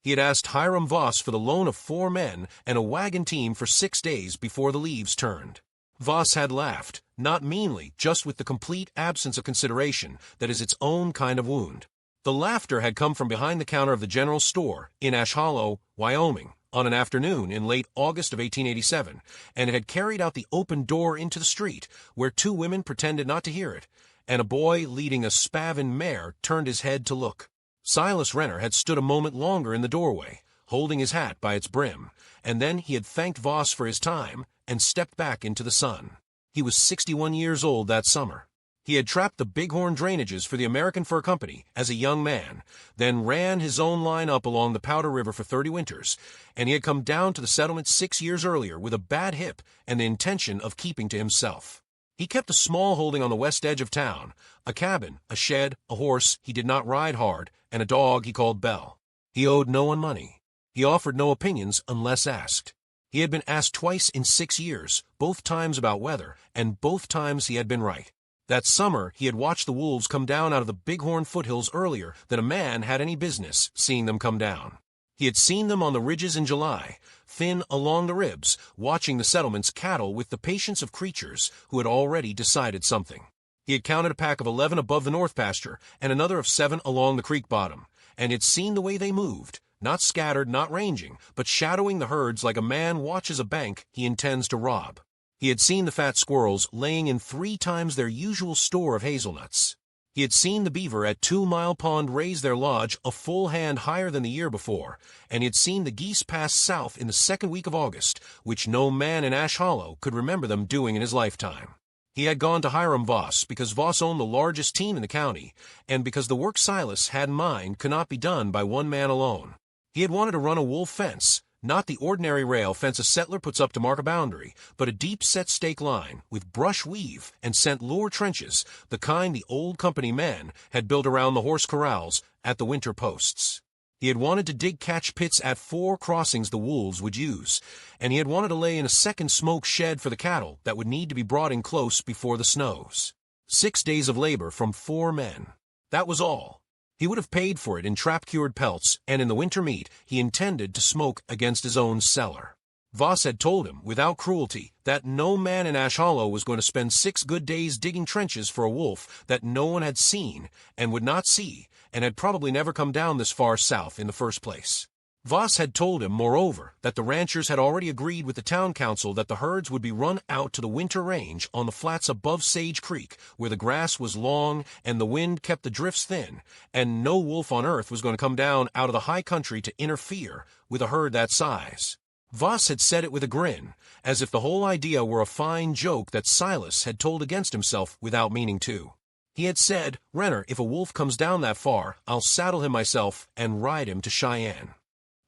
He had asked Hiram Voss for the loan of 4 men and a wagon team for 6 days before the leaves turned. Voss had laughed, not meanly, just with the complete absence of consideration that is its own kind of wound. The laughter had come from behind the counter of the general store in Ash Hollow, Wyoming, on an afternoon in late August of 1887, and it had carried out the open door into the street, where 2 women pretended not to hear it, and a boy leading a spavined mare turned his head to look. Silas Renner had stood a moment longer in the doorway, holding his hat by its brim, and then he had thanked Voss for his time and stepped back into the sun. He was 61 years old that summer. He had trapped the Bighorn drainages for the American Fur Company as a young man, then ran his own line up along the Powder River for 30 winters, and he had come down to the settlement 6 years earlier with a bad hip and the intention of keeping to himself. He kept a small holding on the west edge of town, a cabin, a shed, a horse he did not ride hard, and a dog he called Belle. He owed no one money. He offered no opinions unless asked. He had been asked twice in 6 years, both times about weather, and both times he had been right. That summer, he had watched the wolves come down out of the Bighorn foothills earlier than a man had any business seeing them come down. He had seen them on the ridges in July, thin along the ribs, watching the settlement's cattle with the patience of creatures who had already decided something. He had counted a pack of 11 above the north pasture and another of 7 along the creek bottom, and had seen the way they moved, not scattered, not ranging, but shadowing the herds like a man watches a bank he intends to rob. He had seen the fat squirrels laying in 3 times their usual store of hazelnuts. He had seen the beaver at 2 Mile Pond raise their lodge a full hand higher than the year before, and he had seen the geese pass south in the 2nd week of August, which no man in Ash Hollow could remember them doing in his lifetime. He had gone to Hiram Voss because Voss owned the largest team in the county, and because the work Silas had in mind could not be done by one man alone. He had wanted to run a wolf fence, not the ordinary rail fence a settler puts up to mark a boundary, but a deep-set stake line with brush weave and scent lure trenches, the kind the old company men had built around the horse corrals at the winter posts. He had wanted to dig catch pits at 4 crossings the wolves would use, and he had wanted to lay in a second smoke shed for the cattle that would need to be brought in close before the snows. 6 days of labor from 4 men. That was all. He would have paid for it in trap-cured pelts, and in the winter meat he intended to smoke against his own cellar. Voss had told him, without cruelty, that no man in Ash Hollow was going to spend 6 good days digging trenches for a wolf that no one had seen and would not see, and had probably never come down this far south in the first place. Voss had told him, moreover, that the ranchers had already agreed with the town council that the herds would be run out to the winter range on the flats above Sage Creek, where the grass was long and the wind kept the drifts thin, and no wolf on earth was going to come down out of the high country to interfere with a herd that size. Voss had said it with a grin, as if the whole idea were a fine joke that Silas had told against himself without meaning to. He had said, "Renner, if a wolf comes down that far, I'll saddle him myself and ride him to Cheyenne."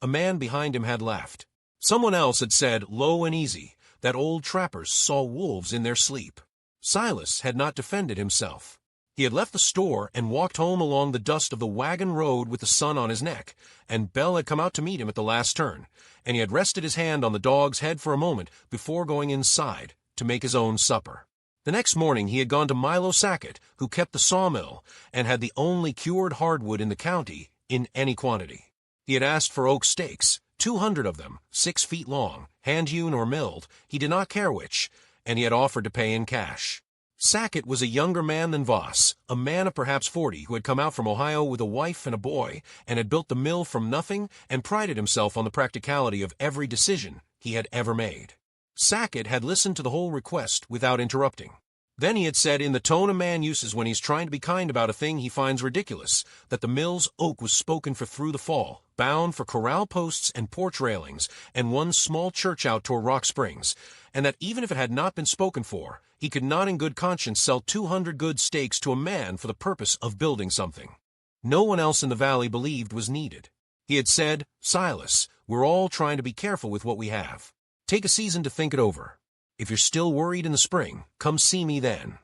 A man behind him had laughed. Someone else had said, low and easy, that old trappers saw wolves in their sleep. Silas had not defended himself. He had left the store and walked home along the dust of the wagon road with the sun on his neck, and Belle had come out to meet him at the last turn, and he had rested his hand on the dog's head for a moment before going inside to make his own supper. The next morning he had gone to Milo Sackett, who kept the sawmill and had the only cured hardwood in the county in any quantity. He had asked for oak stakes, 200 of them, 6 feet long, hand-hewn or milled, he did not care which, and he had offered to pay in cash. Sackett was a younger man than Voss, a man of perhaps 40 who had come out from Ohio with a wife and a boy, and had built the mill from nothing and prided himself on the practicality of every decision he had ever made. Sackett had listened to the whole request without interrupting. Then he had said, in the tone a man uses when he's trying to be kind about a thing he finds ridiculous, that the mill's oak was spoken for through the fall, bound for corral posts and porch railings, and one small church out toward Rock Springs, and that even if it had not been spoken for, he could not in good conscience sell 200 good stakes to a man for the purpose of building something no one else in the valley believed was needed. He had said, "Silas, we're all trying to be careful with what we have. Take a season to think it over. If you're still worried in the spring, come see me then."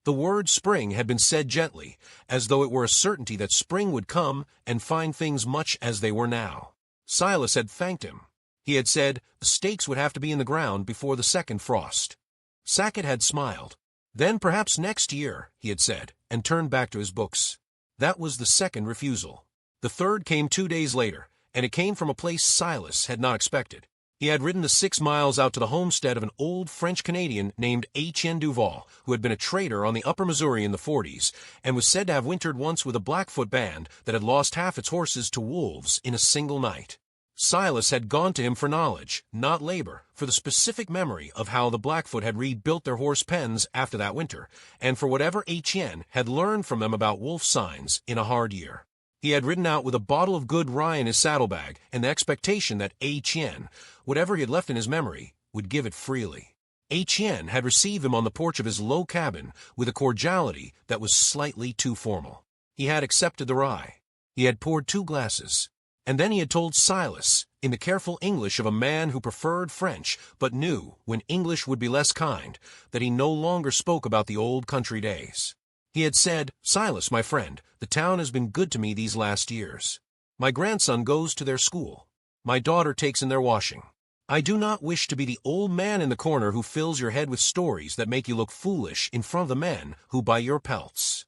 The word spring had been said gently, as though it were a certainty that spring would come and find things much as they were now. Silas had thanked him. He had said the stakes would have to be in the ground before the second frost. Sackett had smiled. "Then perhaps next year," he had said, and turned back to his books. That was the second refusal. The third came 2 days later, and it came from a place Silas had not expected. He had ridden the 6 miles out to the homestead of an old French-Canadian named Etienne Duval, who had been a trader on the upper Missouri in the 40s, and was said to have wintered once with a Blackfoot band that had lost half its horses to wolves in a single night. Silas had gone to him for knowledge, not labor, for the specific memory of how the Blackfoot had rebuilt their horse pens after that winter, and for whatever Etienne had learned from them about wolf signs in a hard year. He had ridden out with a bottle of good rye in his saddlebag and the expectation that Etienne, whatever he had left in his memory, would give it freely. Etienne had received him on the porch of his low cabin with a cordiality that was slightly too formal. He had accepted the rye. He had poured 2 glasses. And then he had told Silas, in the careful English of a man who preferred French, but knew, when English would be less kind, that he no longer spoke about the old country days. He had said, "Silas, my friend, the town has been good to me these last years. My grandson goes to their school. My daughter takes in their washing. I do not wish to be the old man in the corner who fills your head with stories that make you look foolish in front of the men who buy your pelts."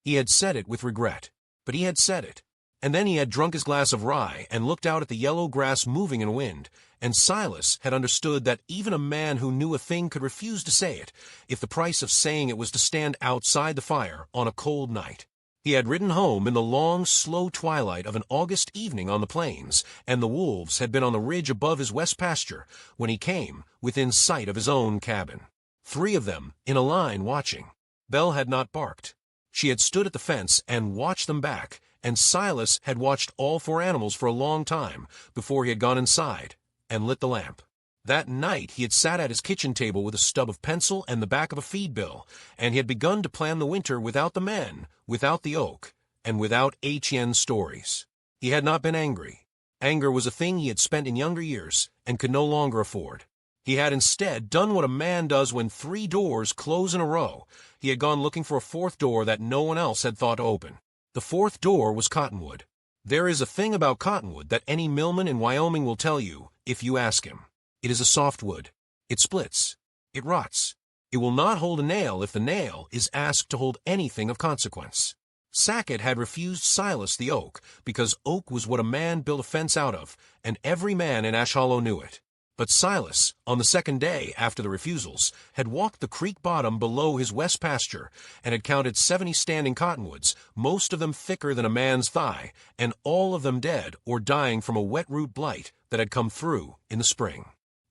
He had said it with regret, but he had said it. And then he had drunk his glass of rye and looked out at the yellow grass moving in a wind, and Silas had understood that even a man who knew a thing could refuse to say it, if the price of saying it was to stand outside the fire on a cold night. He had ridden home in the long, slow twilight of an August evening on the plains, and the wolves had been on the ridge above his west pasture when he came within sight of his own cabin. 3 of them, in a line, watching. Belle had not barked. She had stood at the fence and watched them back, and Silas had watched all 4 animals for a long time before he had gone inside and lit the lamp. That night he had sat at his kitchen table with a stub of pencil and the back of a feed bill, and he had begun to plan the winter without the men, without the oak, and without Etienne's stories. He had not been angry. Anger was a thing he had spent in younger years and could no longer afford. He had instead done what a man does when 3 doors close in a row. He had gone looking for a 4th door that no one else had thought to open. The 4th door was cottonwood. There is a thing about cottonwood that any millman in Wyoming will tell you if you ask him. It is a soft wood. It splits. It rots. It will not hold a nail if the nail is asked to hold anything of consequence. Sackett had refused Silas the oak because oak was what a man built a fence out of, and every man in Ash Hollow knew it. But Silas, on the 2nd day after the refusals, had walked the creek bottom below his west pasture and had counted 70 standing cottonwoods, most of them thicker than a man's thigh, and all of them dead or dying from a wet root blight that had come through in the spring.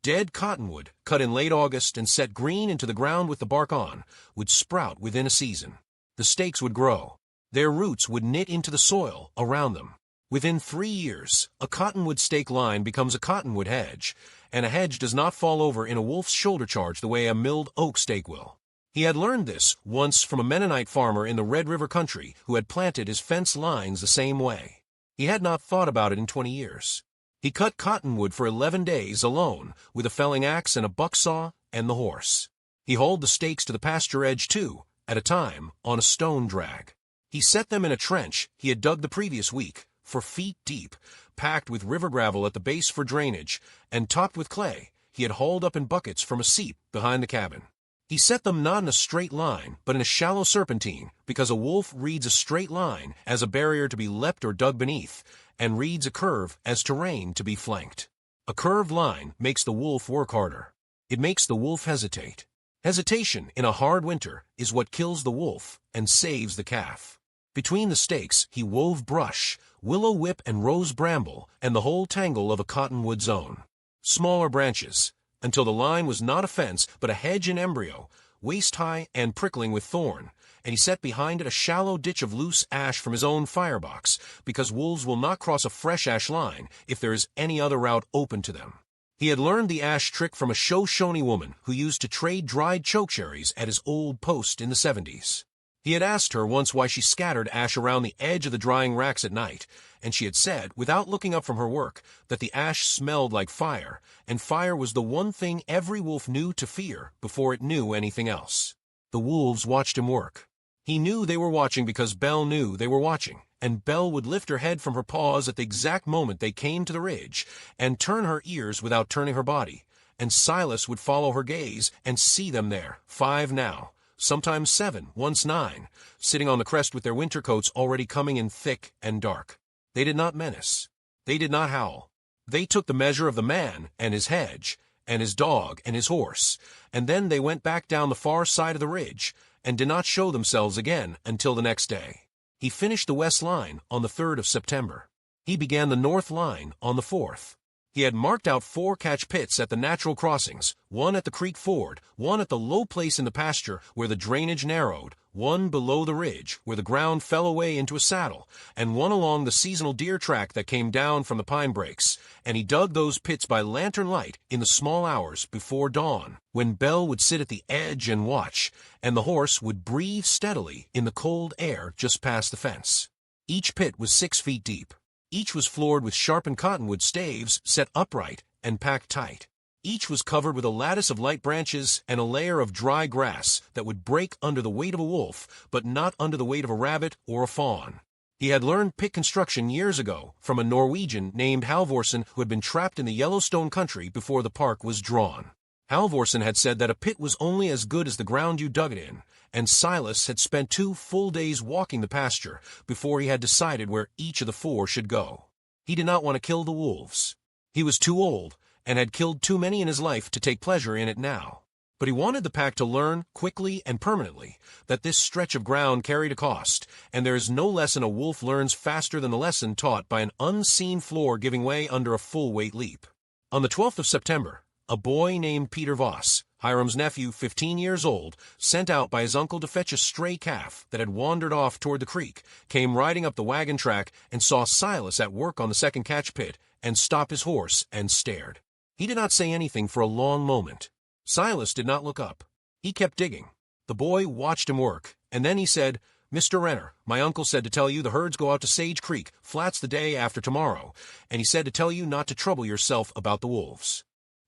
Dead cottonwood, cut in late August and set green into the ground with the bark on, would sprout within a season. The stakes would grow. Their roots would knit into the soil around them. Within 3 years, a cottonwood stake line becomes a cottonwood hedge, and a hedge does not fall over in a wolf's shoulder charge the way a milled oak stake will. He had learned this once from a Mennonite farmer in the Red River country who had planted his fence lines the same way. He had not thought about it in 20 years. He cut cottonwood for 11 days alone with a felling axe and a buck saw and the horse. He hauled the stakes to the pasture edge too, at a time, on a stone drag. He set them in a trench he had dug the previous week, for feet deep, packed with river gravel at the base for drainage, and topped with clay he had hauled up in buckets from a seep behind the cabin. He set them not in a straight line, but in a shallow serpentine, because a wolf reads a straight line as a barrier to be leapt or dug beneath, and reads a curve as terrain to be flanked. A curved line makes the wolf work harder. It makes the wolf hesitate. Hesitation in a hard winter is what kills the wolf and saves the calf. Between the stakes he wove brush, willow whip and rose bramble, and the whole tangle of a cottonwood zone. Smaller branches, until the line was not a fence but a hedge in embryo, waist-high and prickling with thorn, and he set behind it a shallow ditch of loose ash from his own firebox, because wolves will not cross a fresh ash line if there is any other route open to them. He had learned the ash trick from a Shoshone woman who used to trade dried chokecherries at his old post in the 70s. He had asked her once why she scattered ash around the edge of the drying racks at night, and she had said, without looking up from her work, that the ash smelled like fire, and fire was the one thing every wolf knew to fear before it knew anything else. The wolves watched him work. He knew they were watching because Belle knew they were watching, and Belle would lift her head from her paws at the exact moment they came to the ridge, and turn her ears without turning her body, and Silas would follow her gaze and see them there, 5 now, sometimes 7, once 9, sitting on the crest with their winter coats already coming in thick and dark. They did not menace. They did not howl. They took the measure of the man and his hedge, and his dog and his horse, and then they went back down the far side of the ridge, and did not show themselves again until the next day. He finished the west line on the 3rd of September. He began the north line on the 4th. He had marked out 4 catch pits at the natural crossings, 1 at the creek ford, 1 at the low place in the pasture where the drainage narrowed, 1 below the ridge where the ground fell away into a saddle, and 1 along the seasonal deer track that came down from the pine breaks, and he dug those pits by lantern light in the small hours before dawn, when Belle would sit at the edge and watch, and the horse would breathe steadily in the cold air just past the fence. Each pit was 6 feet deep. Each was floored with sharpened cottonwood staves set upright and packed tight. Each was covered with a lattice of light branches and a layer of dry grass that would break under the weight of a wolf, but not under the weight of a rabbit or a fawn. He had learned pit construction years ago from a Norwegian named Halvorsen who had been trapped in the Yellowstone country before the park was drawn. Halvorsen had said that a pit was only as good as the ground you dug it in, and Silas had spent 2 full days walking the pasture before he had decided where each of the 4 should go. He did not want to kill the wolves. He was too old, and had killed too many in his life to take pleasure in it now. But he wanted the pack to learn, quickly and permanently, that this stretch of ground carried a cost, and there is no lesson a wolf learns faster than the lesson taught by an unseen floor giving way under a full-weight leap. On the 12th of September, a boy named Peter Voss, Hiram's nephew, 15 years old, sent out by his uncle to fetch a stray calf that had wandered off toward the creek, came riding up the wagon track and saw Silas at work on the second catch pit, and stopped his horse and stared. He did not say anything for a long moment. Silas did not look up. He kept digging. The boy watched him work, and then he said, "Mr. Renner, my uncle said to tell you the herds go out to Sage Creek, flats the day after tomorrow, and he said to tell you not to trouble yourself about the wolves."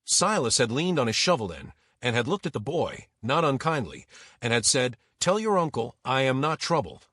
Silas had leaned on his shovel then, and had looked at the boy, not unkindly, and had said, "Tell your uncle I am not troubled."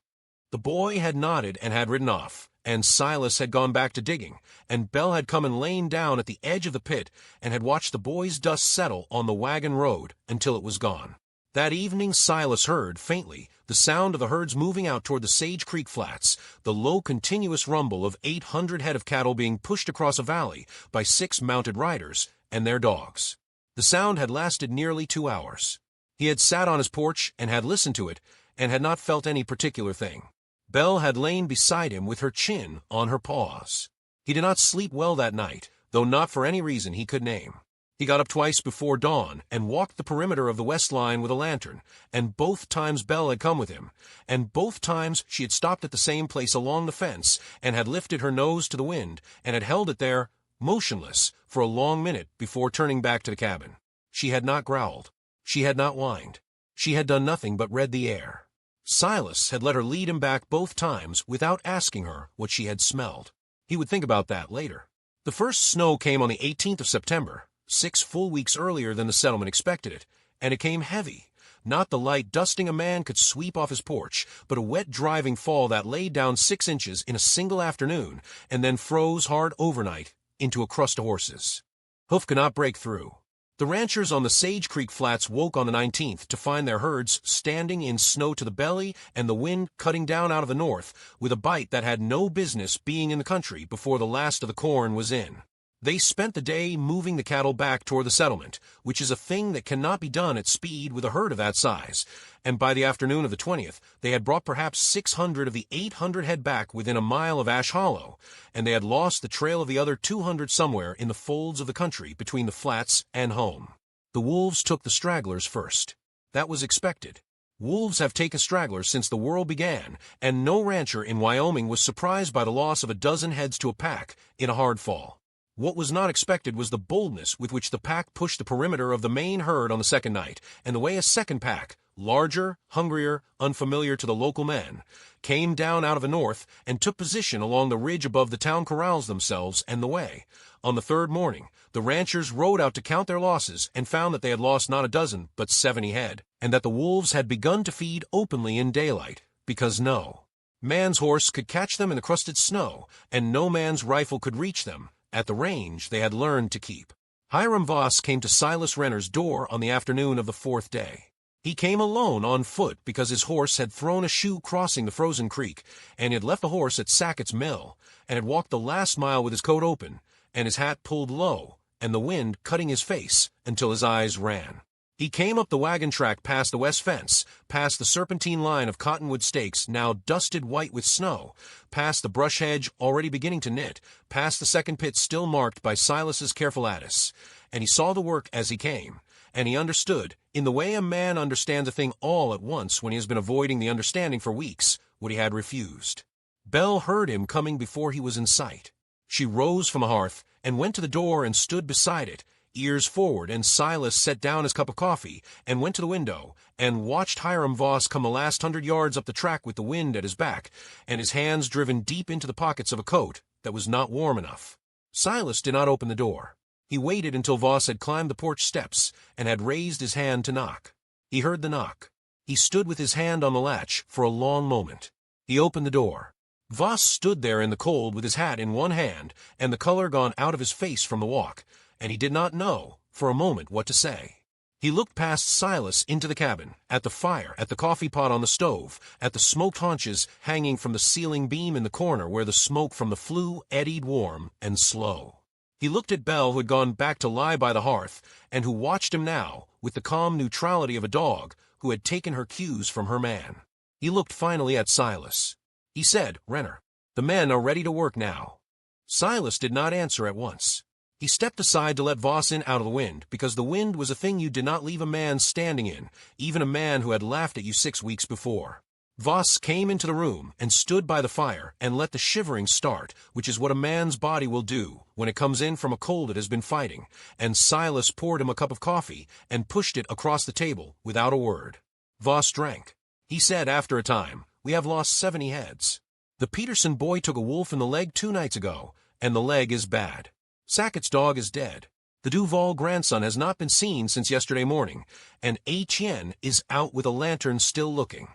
The boy had nodded and had ridden off, and Silas had gone back to digging, and Belle had come and lain down at the edge of the pit and had watched the boy's dust settle on the wagon road until it was gone. That evening Silas heard, faintly, the sound of the herds moving out toward the Sage Creek flats, the low continuous rumble of 800 head of cattle being pushed across a valley by 6 mounted riders and their dogs. The sound had lasted nearly 2 hours. He had sat on his porch and had listened to it, and had not felt any particular thing. Belle had lain beside him with her chin on her paws. He did not sleep well that night, though not for any reason he could name. He got up twice before dawn and walked the perimeter of the west line with a lantern, and both times Belle had come with him, and both times she had stopped at the same place along the fence and had lifted her nose to the wind and had held it there, motionless, for a long minute before turning back to the cabin. She had not growled. She had not whined. She had done nothing but read the air. Silas had let her lead him back both times without asking her what she had smelled. He would think about that later. The first snow came on the 18th of September, 6 full weeks earlier than the settlement expected it, and it came heavy. Not the light dusting a man could sweep off his porch, but a wet driving fall that laid down 6 inches in a single afternoon and then froze hard overnight into a crust of horses. Hoof could not break through. The ranchers on the Sage Creek flats woke on the 19th to find their herds standing in snow to the belly and the wind cutting down out of the north with a bite that had no business being in the country before the last of the corn was in. They spent the day moving the cattle back toward the settlement, which is a thing that cannot be done at speed with a herd of that size, and by the afternoon of the 20th they had brought perhaps 600 of the 800 head back within a mile of Ash Hollow, and they had lost the trail of the other 200 somewhere in the folds of the country between the flats and home. The wolves took the stragglers first. That was expected. Wolves have taken stragglers since the world began, and no rancher in Wyoming was surprised by the loss of a dozen heads to a pack in a hard fall. What was not expected was the boldness with which the pack pushed the perimeter of the main herd on the second night, and the way a second pack, larger, hungrier, unfamiliar to the local men, came down out of the north and took position along the ridge above the town corrals themselves and the way. On the third morning, the ranchers rode out to count their losses and found that they had lost not a dozen, but 70 head, and that the wolves had begun to feed openly in daylight, because no man's horse could catch them in the crusted snow, and no man's rifle could reach them at the range they had learned to keep. Hiram Voss came to Silas Renner's door on the afternoon of the 4th day. He came alone on foot because his horse had thrown a shoe crossing the frozen creek, and he had left the horse at Sackett's mill, and had walked the last mile with his coat open, and his hat pulled low, and the wind cutting his face until his eyes ran. He came up the wagon track past the west fence, past the serpentine line of cottonwood stakes now dusted white with snow, past the brush hedge already beginning to knit, past the second pit still marked by Silas's careful adze, and he saw the work as he came, and he understood, in the way a man understands a thing all at once when he has been avoiding the understanding for weeks, what he had refused. Belle heard him coming before he was in sight. She rose from the hearth and went to the door and stood beside it, ears forward, and Silas set down his cup of coffee and went to the window and watched Hiram Voss come the last 100 yards up the track with the wind at his back and his hands driven deep into the pockets of a coat that was not warm enough. Silas did not open the door. He waited until Voss had climbed the porch steps and had raised his hand to knock. He heard the knock. He stood with his hand on the latch for a long moment. He opened the door. Voss stood there in the cold with his hat in one hand and the color gone out of his face from the walk, and he did not know, for a moment, what to say. He looked past Silas into the cabin, at the fire, at the coffee pot on the stove, at the smoked haunches hanging from the ceiling beam in the corner where the smoke from the flue eddied warm and slow. He looked at Belle, who had gone back to lie by the hearth, and who watched him now with the calm neutrality of a dog who had taken her cues from her man. He looked finally at Silas. He said, "Renner, the men are ready to work now." Silas did not answer at once. He stepped aside to let Voss in out of the wind, because the wind was a thing you did not leave a man standing in, even a man who had laughed at you 6 weeks before. Voss came into the room and stood by the fire and let the shivering start, which is what a man's body will do when it comes in from a cold it has been fighting, and Silas poured him a cup of coffee and pushed it across the table without a word. Voss drank. He said after a time, "We have lost 70 heads. The Peterson boy took a wolf in the leg 2 nights ago, and the leg is bad. Sackett's dog is dead. The Duval grandson has not been seen since yesterday morning, and Etienne is out with a lantern still looking."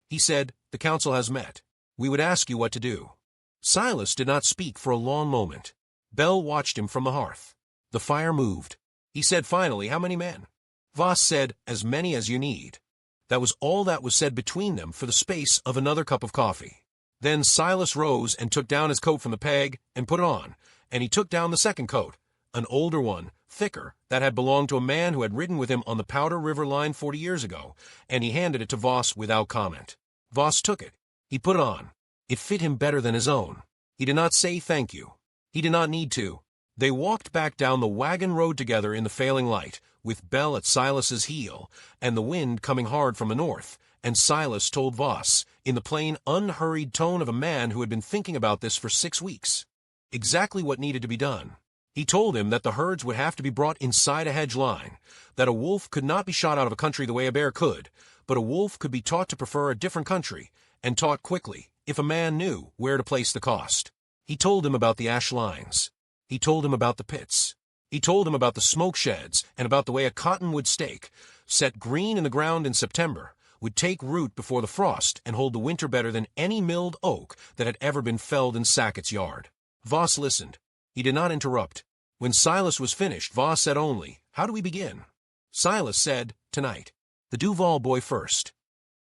He said, "The council has met. We would ask you what to do." Silas did not speak for a long moment. Belle watched him from the hearth. The fire moved. He said finally, "How many men?" Voss said, "As many as you need." That was all that was said between them for the space of another cup of coffee. Then Silas rose and took down his coat from the peg and put it on, and he took down the second coat, an older one, thicker, that had belonged to a man who had ridden with him on the Powder River line 40 years ago, and he handed it to Voss without comment. Voss took it. He put it on. It fit him better than his own. He did not say thank you. He did not need to. They walked back down the wagon road together in the failing light, with Belle at Silas's heel, and the wind coming hard from the north, and Silas told Voss, in the plain, unhurried tone of a man who had been thinking about this for 6 weeks, exactly what needed to be done. He told him that the herds would have to be brought inside a hedge line, that a wolf could not be shot out of a country the way a bear could, but a wolf could be taught to prefer a different country, and taught quickly, if a man knew where to place the cost. He told him about the ash lines. He told him about the pits. He told him about the smoke sheds and about the way a cottonwood stake, set green in the ground in September, would take root before the frost and hold the winter better than any milled oak that had ever been felled in Sackett's yard. Voss listened. He did not interrupt. When Silas was finished, Voss said only, "How do we begin?" Silas said, "Tonight. The Duval boy first."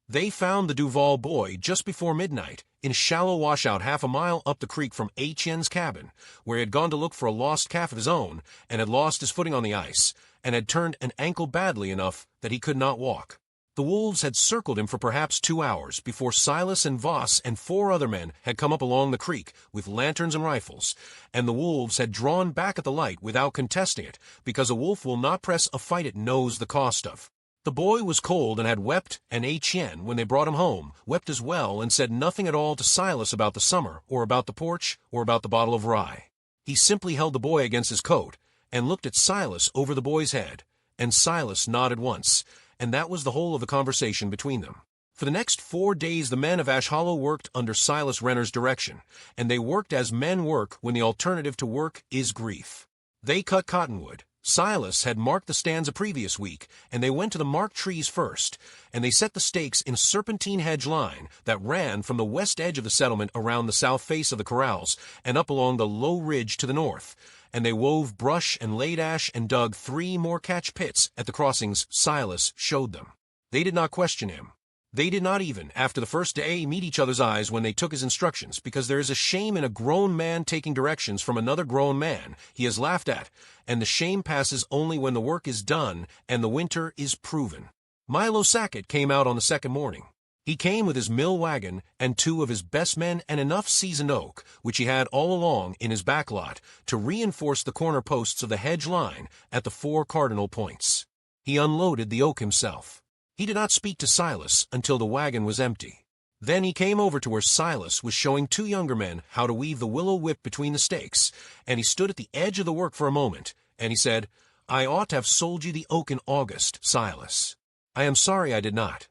They found the Duval boy just before midnight, in a shallow washout 1/2 mile up the creek from Etienne's cabin, where he had gone to look for a lost calf of his own, and had lost his footing on the ice, and had turned an ankle badly enough that he could not walk. The wolves had circled him for perhaps 2 hours before Silas and Voss and 4 other men had come up along the creek with lanterns and rifles, and the wolves had drawn back at the light without contesting it, because a wolf will not press a fight it knows the cost of. The boy was cold and had wept, and Etienne, when they brought him home, wept as well and said nothing at all to Silas about the summer, or about the porch, or about the bottle of rye. He simply held the boy against his coat, and looked at Silas over the boy's head, and Silas nodded once, and that was the whole of the conversation between them. For the next 4 days the men of Ash Hollow worked under Silas Renner's direction, and they worked as men work when the alternative to work is grief. They cut cottonwood. Silas had marked the stands a previous week, and they went to the marked trees first, and they set the stakes in a serpentine hedge line that ran from the west edge of the settlement around the south face of the corrals and up along the low ridge to the north, and they wove brush and laid ash and dug 3 more catch pits at the crossings Silas showed them. They did not question him. They did not even, after the first day, meet each other's eyes when they took his instructions, because there is a shame in a grown man taking directions from another grown man he has laughed at, and the shame passes only when the work is done and the winter is proven. Milo Sackett came out on the second morning. He came with his mill wagon and 2 of his best men and enough seasoned oak, which he had all along in his back lot, to reinforce the corner posts of the hedge line at the 4 cardinal points. He unloaded the oak himself. He did not speak to Silas until the wagon was empty. Then he came over to where Silas was showing 2 younger men how to weave the willow whip between the stakes, and he stood at the edge of the work for a moment, and he said, "I ought to have sold you the oak in August, Silas. I am sorry I did not."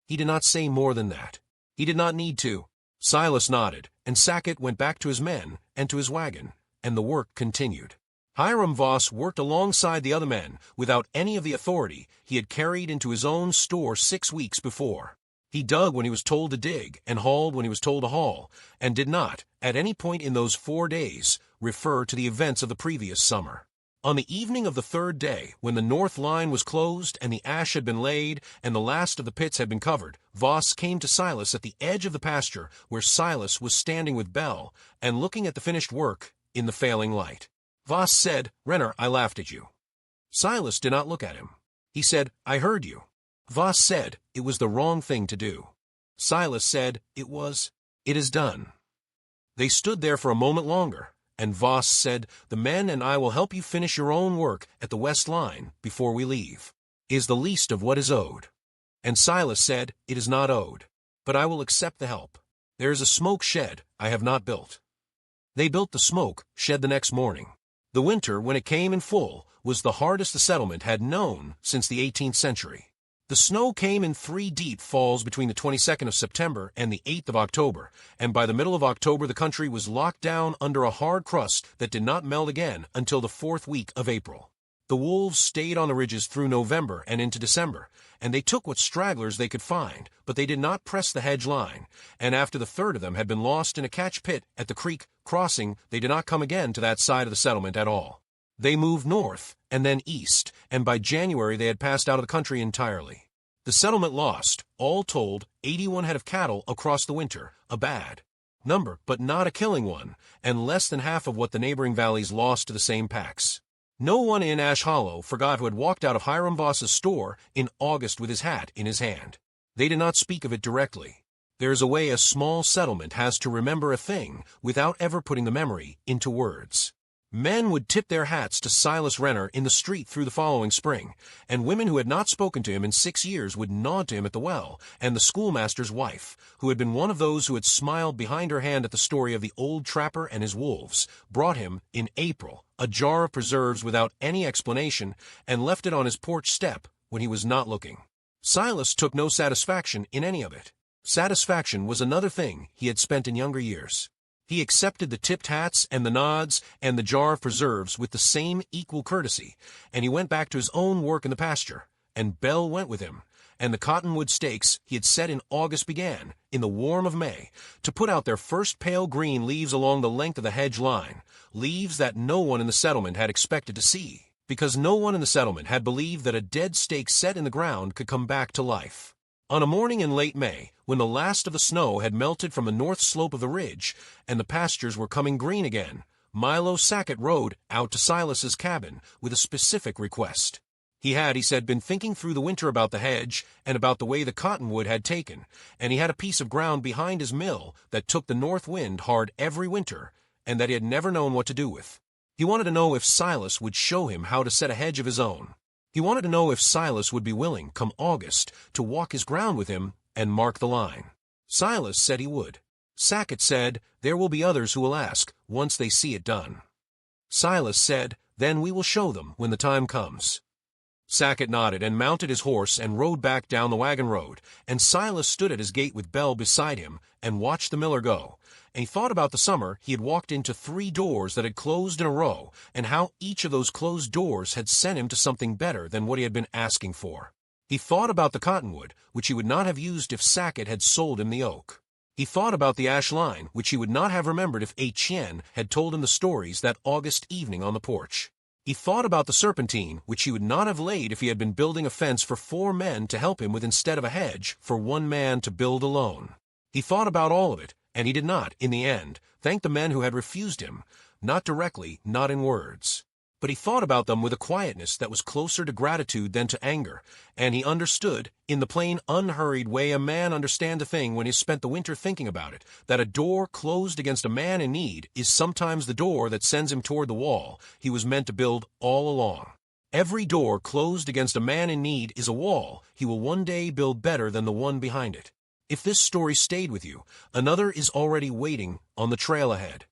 He did not say more than that. He did not need to. Silas nodded, and Sackett went back to his men and to his wagon, and the work continued. Hiram Voss worked alongside the other men without any of the authority he had carried into his own store 6 weeks before. He dug when he was told to dig and hauled when he was told to haul, and did not, at any point in those 4 days, refer to the events of the previous summer. On the evening of the 3rd day, when the north line was closed and the ash had been laid and the last of the pits had been covered, Voss came to Silas at the edge of the pasture where Silas was standing with Bell and looking at the finished work in the failing light. Voss said, "Renner, I laughed at you." Silas did not look at him. He said, "I heard you." Voss said, "It was the wrong thing to do." Silas said, "It is done." They stood there for a moment longer, and Voss said, "The men and I will help you finish your own work at the west line before we leave. It is the least of what is owed." And Silas said, "It is not owed, but I will accept the help. There is a smoke shed I have not built." They built the smoke shed the next morning. The winter, when it came in full, was the hardest the settlement had known since the 18th century. The snow came in 3 deep falls between the 22nd of September and the 8th of October, and by the middle of October the country was locked down under a hard crust that did not melt again until the 4th week of April. The wolves stayed on the ridges through November and into December, and they took what stragglers they could find, but they did not press the hedge line, and after the 3rd of them had been lost in a catch pit at the creek crossing, they did not come again to that side of the settlement at all. They moved north and then east, and by January they had passed out of the country entirely. The settlement lost, all told, 81 head of cattle across the winter, a bad number, but not a killing one, and less than half of what the neighboring valleys lost to the same packs. No one in Ash Hollow forgot who had walked out of Hiram Voss's store in August with his hat in his hand. They did not speak of it directly. There is a way a small settlement has to remember a thing without ever putting the memory into words. Men would tip their hats to Silas Renner in the street through the following spring, and women who had not spoken to him in 6 years would nod to him at the well, and the schoolmaster's wife, who had been one of those who had smiled behind her hand at the story of the old trapper and his wolves, brought him, in April, a jar of preserves without any explanation, and left it on his porch step when he was not looking. Silas took no satisfaction in any of it. Satisfaction was another thing he had spent in younger years. He accepted the tipped hats and the nods and the jar of preserves with the same equal courtesy, and he went back to his own work in the pasture, and Bell went with him, and the cottonwood stakes he had set in August began, in the warm of May, to put out their first pale green leaves along the length of the hedge line, leaves that no one in the settlement had expected to see, because no one in the settlement had believed that a dead stake set in the ground could come back to life. On a morning in late May, when the last of the snow had melted from the north slope of the ridge, and the pastures were coming green again, Milo Sackett rode out to Silas's cabin with a specific request. He had, he said, been thinking through the winter about the hedge and about the way the cottonwood had taken, and he had a piece of ground behind his mill that took the north wind hard every winter, and that he had never known what to do with. He wanted to know if Silas would show him how to set a hedge of his own. He wanted to know if Silas would be willing, come August, to walk his ground with him and mark the line. Silas said he would. Sackett said, "There will be others who will ask, once they see it done." Silas said, "Then we will show them when the time comes." Sackett nodded and mounted his horse and rode back down the wagon road, and Silas stood at his gate with Bell beside him and watched the miller go. And he thought about the summer he had walked into 3 doors that had closed in a row, and how each of those closed doors had sent him to something better than what he had been asking for. He thought about the cottonwood, which he would not have used if Sackett had sold him the oak. He thought about the ash line, which he would not have remembered if Etienne had told him the stories that August evening on the porch. He thought about the serpentine, which he would not have laid if he had been building a fence for 4 men to help him with instead of a hedge for 1 man to build alone. He thought about all of it, and he did not, in the end, thank the men who had refused him, not directly, not in words. But he thought about them with a quietness that was closer to gratitude than to anger, and he understood, in the plain, unhurried way a man understands a thing when he has spent the winter thinking about it, that a door closed against a man in need is sometimes the door that sends him toward the wall he was meant to build all along. Every door closed against a man in need is a wall he will one day build better than the one behind it. If this story stayed with you, another is already waiting on the trail ahead.